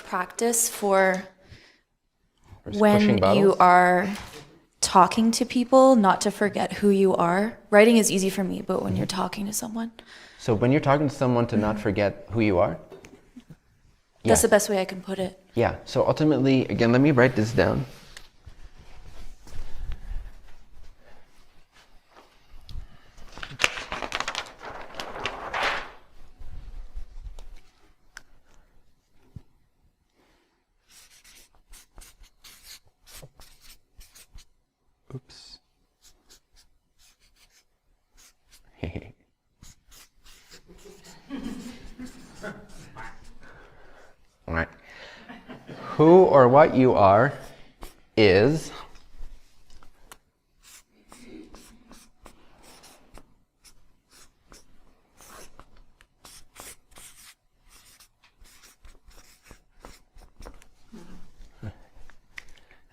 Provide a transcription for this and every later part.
practice for Pushing when bottles? you are talking to people, not to forget who you are. Writing is easy for me, but when you're talking to someone, So when you're talking to someone, to not forget who you are? that's the best way I can put it. Yeah, so ultimately, again, let me write this down. Oops. All right. Who or what you are is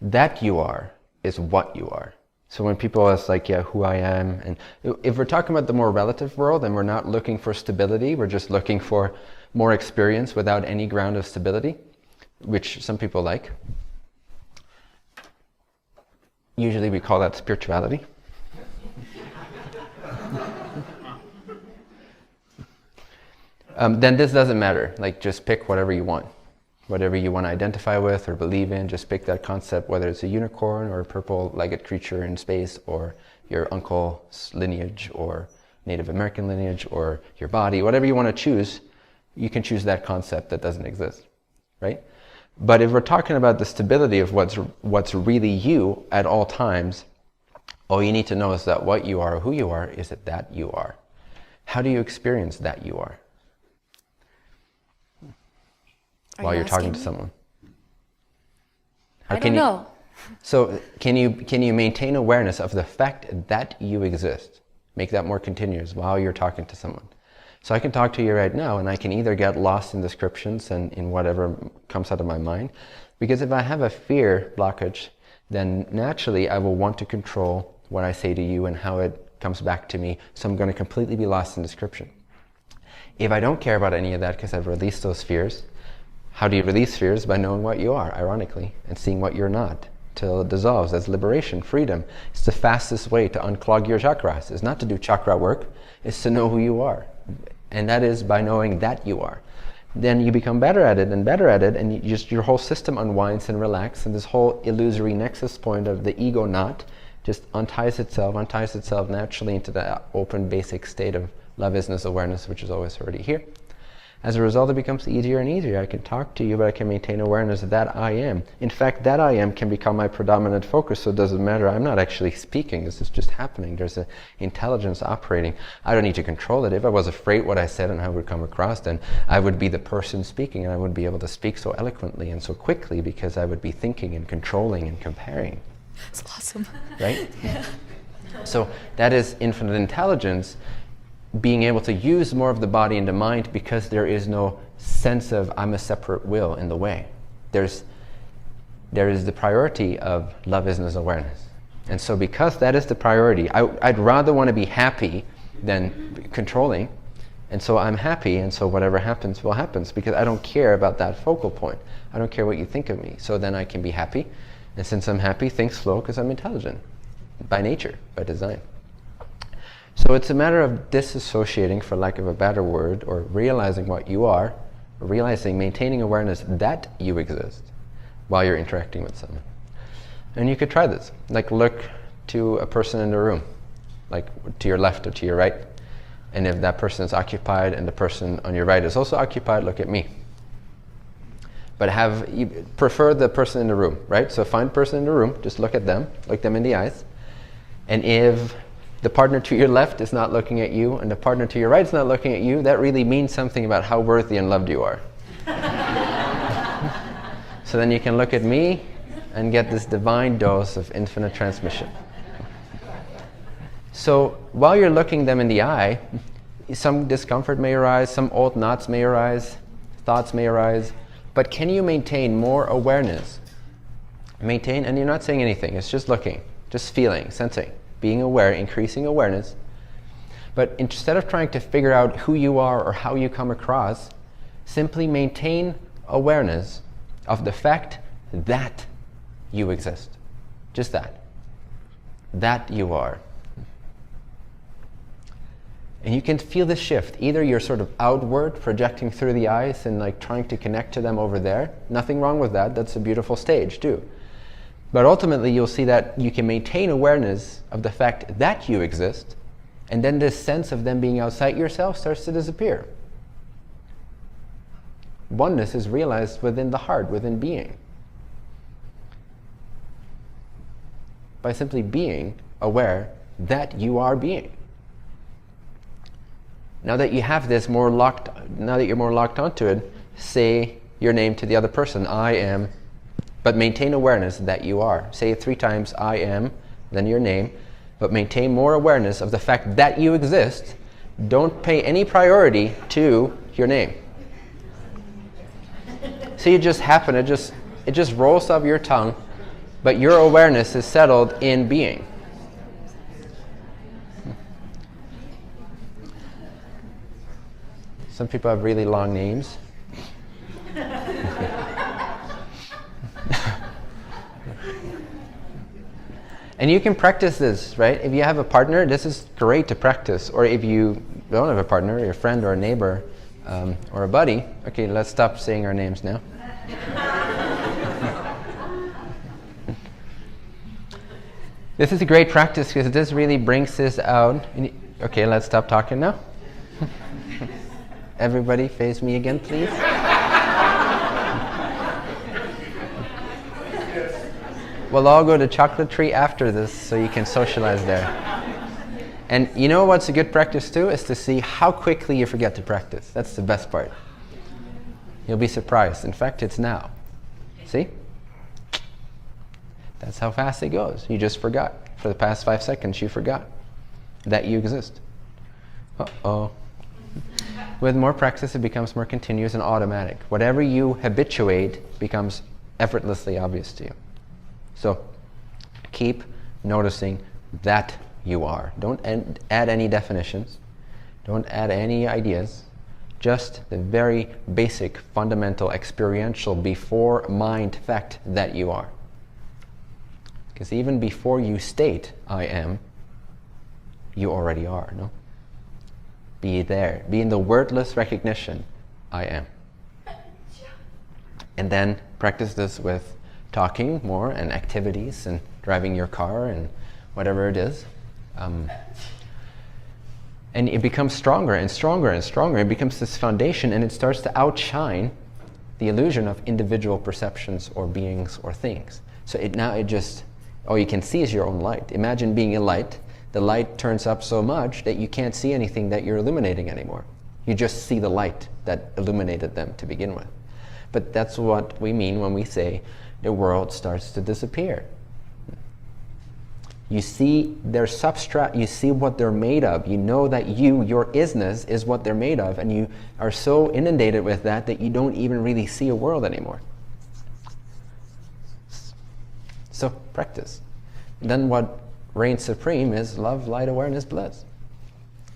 that you are is what you are. So when people ask like, yeah, who I am, and if we're talking about the more relative world and we're not looking for stability, we're just looking for more experience without any ground of stability, which some people like. Usually we call that spirituality. Then this doesn't matter. Like, just pick whatever you want. Whatever you want to identify with or believe in, just pick that concept, whether it's a unicorn or a purple-legged creature in space, or your uncle's lineage or Native American lineage, or your body, whatever you want to choose, you can choose that concept that doesn't exist, right? But if we're talking about the stability of what's really you at all times, all you need to know is that what you are or who you are is that you are. How do you experience that you are? While you're talking to someone. I don't know. So can you maintain awareness of the fact that you exist? Make that more continuous while you're talking to someone. So I can talk to you right now and I can either get lost in descriptions and in whatever comes out of my mind, because if I have a fear blockage, then naturally I will want to control what I say to you and how it comes back to me, so I'm going to completely be lost in description. If I don't care about any of that because I've released those fears, how do you release fears? By knowing what you are, ironically, and seeing what you're not, till it dissolves. That's liberation, freedom. It's the fastest way to unclog your chakras. It's not to do chakra work, it's to know who you are. And that is by knowing that you are. Then you become better at it, and your whole system unwinds and relaxes, and this whole illusory nexus point of the ego knot just unties itself naturally into the open, basic state of love, isness, awareness, which is always already here. As a result, it becomes easier and easier. I can talk to you, but I can maintain awareness that I am. In fact, that I am can become my predominant focus, so it doesn't matter. I'm not actually speaking. This is just happening. There's an intelligence operating. I don't need to control it. If I was afraid what I said and how it would come across, then I would be the person speaking, and I wouldn't be able to speak so eloquently and so quickly because I would be thinking and controlling and comparing. That's awesome. Right? Yeah. So that is infinite intelligence, being able to use more of the body and the mind, because there is no sense of I'm a separate will in the way. There is the priority of love, isness, awareness. And so because that is the priority, I'd rather want to be happy than controlling. And so I'm happy, and so whatever happens will happen, because I don't care about that focal point. I don't care what you think of me. So then I can be happy. And since I'm happy, things flow because I'm intelligent by nature, by design. So it's a matter of disassociating, for lack of a better word, or realizing what you are, maintaining awareness that you exist while you're interacting with someone. And you could try this. Like, look to a person in the room, like to your left or to your right. And if that person is occupied and the person on your right is also occupied, look at me. But prefer the person in the room, right? So find the person in the room, just look at them, look them in the eyes. And if the partner to your left is not looking at you and the partner to your right is not looking at you, that really means something about how worthy and loved you are. So then you can look at me and get this divine dose of infinite transmission. So while you're looking them in the eye, some discomfort may arise, some old knots may arise, thoughts may arise, but can you maintain more awareness? And you're not saying anything, it's just looking, just feeling, sensing. Being aware, increasing awareness. But instead of trying to figure out who you are or how you come across, simply maintain awareness of the fact that you exist. Just that. That you are. And you can feel the shift. Either you're sort of outward, projecting through the eyes and like trying to connect to them over there. Nothing wrong with that. That's a beautiful stage too. But ultimately you'll see that you can maintain awareness of the fact that you exist, and then this sense of them being outside yourself starts to disappear. Oneness is realized within the heart, within being. By simply being aware that you are being. Now that you have this more locked, now that you're more locked onto it, say your name to the other person, I am, but maintain awareness that you are. Say it 3 times, I am, then your name, but maintain more awareness of the fact that you exist. Don't pay any priority to your name. See, it just happened, it just rolls off your tongue, but your awareness is settled in being. Some people have really long names. And you can practice this, right? If you have a partner, this is great to practice. Or if you don't have a partner, your friend or a neighbor or a buddy. Okay, let's stop saying our names now. This is a great practice because this really brings this out. Okay, let's stop talking now. Everybody face me again, please. We'll all go to Chocolate Tree after this so you can socialize there. And you know what's a good practice too? Is to see how quickly you forget to practice. That's the best part. You'll be surprised. In fact, it's now. See? That's how fast it goes. You just forgot. For the past 5 seconds, you forgot that you exist. Uh-oh. With more practice, it becomes more continuous and automatic. Whatever you habituate becomes effortlessly obvious to you. So keep noticing that you are. Don't add any definitions. Don't add any ideas. Just the very basic, fundamental, experiential, before mind fact that you are. Because even before you state, I am, you already are, no? Be there. Be in the wordless recognition, I am. And then practice this with talking more and activities and driving your car and whatever it is. And it becomes stronger and stronger and stronger. It becomes this foundation, and it starts to outshine the illusion of individual perceptions or beings or things. So all you can see is your own light. Imagine being a light. The light turns up so much that you can't see anything that you're illuminating anymore. You just see the light that illuminated them to begin with. But that's what we mean when we say the world starts to disappear. You see their substrate, you see what they're made of. You know that your isness is what they're made of, and you are so inundated with that you don't even really see a world anymore. So practice. Then what reigns supreme is love, light, awareness, bliss.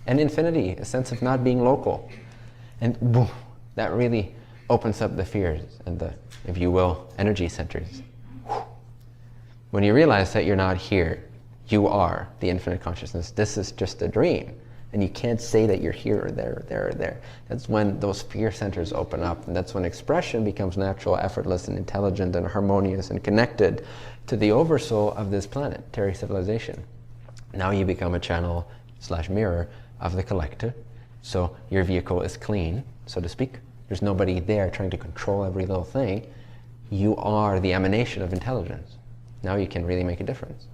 And infinity, a sense of not being local. And boom, that really opens up the fears and the, if you will, energy centers. When you realize that you're not here, you are the infinite consciousness. This is just a dream. And you can't say that you're here or there or there or there. That's when those fear centers open up. And that's when expression becomes natural, effortless, and intelligent, and harmonious, and connected to the oversoul of this planet, Terry civilization. Now you become a channel / mirror of the collective. So your vehicle is clean, so to speak. There's nobody there trying to control every little thing. You are the emanation of intelligence. Now you can really make a difference,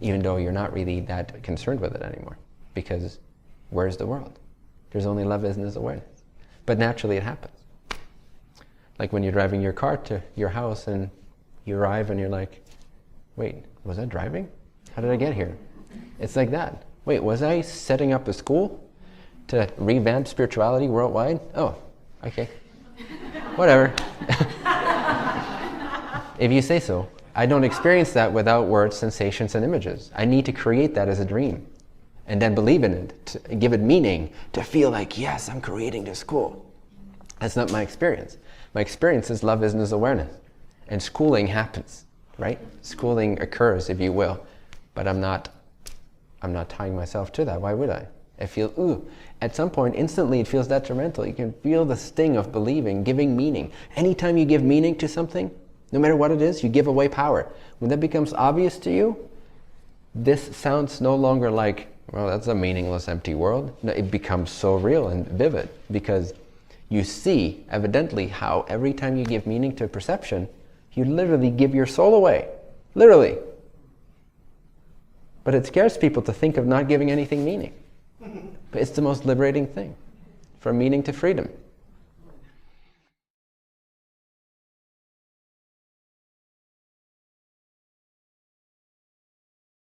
even though you're not really that concerned with it anymore. Because where's the world? There's only love, isness, awareness. But naturally it happens. Like when you're driving your car to your house and you arrive and you're like, wait, was I driving? How did I get here? It's like that. Wait, was I setting up a school to revamp spirituality worldwide? Oh, okay. Whatever. If you say so. I don't experience that without words, sensations, and images. I need to create that as a dream. And then believe in it, to give it meaning, to feel like, yes, I'm creating this school. That's not my experience. My experience is love isn't as awareness. And schooling happens, right? Schooling occurs, if you will. But I'm not tying myself to that. Why would I? I feel, ooh. At some point, instantly it feels detrimental. You can feel the sting of believing, giving meaning. Anytime you give meaning to something, no matter what it is, you give away power. When that becomes obvious to you, this sounds no longer like, well, that's a meaningless, empty world. No, it becomes so real and vivid because you see, evidently, how every time you give meaning to a perception, you literally give your soul away. Literally. But it scares people to think of not giving anything meaning. But it's the most liberating thing. From meaning to freedom.